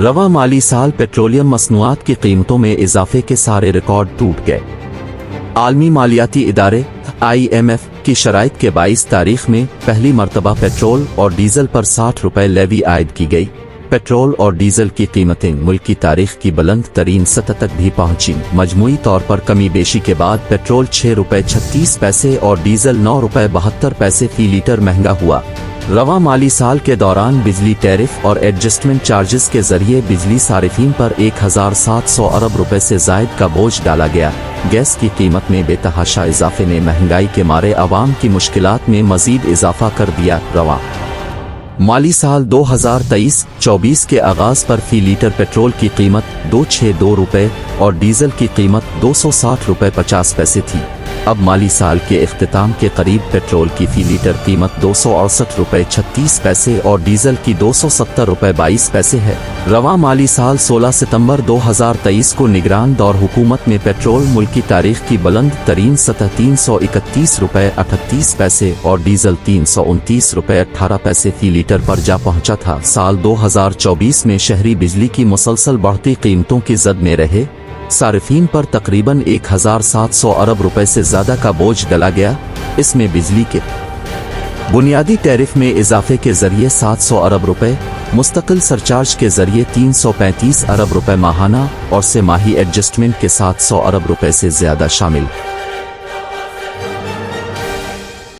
रवां माली साल पेट्रोलियम मसनूआत की कीमतों में इजाफे के सारे रिकॉर्ड टूट गए। आलमी मालियाती इदारे IMF की शराइत के 22 तारीख में पहली मरतबा पेट्रोल और डीजल पर 60 रुपए लेवी आयद की गई। पेट्रोल और डीजल की कीमतें मुल्क की तारीख की बुलंद तरीन सतह तक भी पहुंची। मजमूई तौर पर कमी बेशी के बाद पेट्रोल 6 रुपए 36 पैसे और डीजल 9 रुपए 72 पैसे फी लीटर महंगा हुआ। रवां माली साल के दौरान बिजली टैरिफ और एडजस्टमेंट चार्जेस के जरिए बिजली सारिफीन पर 1700 अरब रुपए से जायद का बोझ डाला गया। गैस की कीमत में बेतहाशा इजाफे ने महंगाई के मारे आवाम की मुश्किलात में मजीद इजाफा कर दिया। रवां माली साल 2023-24 के आगाज पर फी लीटर पेट्रोल की कीमत 262 रुपए और डीजल की कीमत 260 रुपए 50 पैसे थी। अब माली साल के इख्तिताम के करीब पेट्रोल की फी लीटर कीमत 268 रुपए 36 पैसे और डीजल की 270 रुपए 22 पैसे है। रवां माली साल 16 सितंबर 2023 को निगरान दौर हुकूमत में पेट्रोल मुल्क की तारीख की बुलंद तरीन सतह 331 रुपए 38 पैसे और डीजल 329 रुपए 18 पैसे फी लीटर पर जा पहुंचा था। साल 2024 में शहरी बिजली की मुसलसल बढ़ती कीमतों की जद में रहे सारिफीन पर तकरीबन 1700 अरब रुपए से ज्यादा का बोझ डला गया। इसमें बिजली के बुनियादी टैरिफ में इजाफे के जरिए 700 अरब रुपए, मुस्तकिल सरचार्ज के जरिए 335 अरब रुपए माहाना और से माही एडजस्टमेंट के 700 अरब रुपए से ज्यादा शामिल।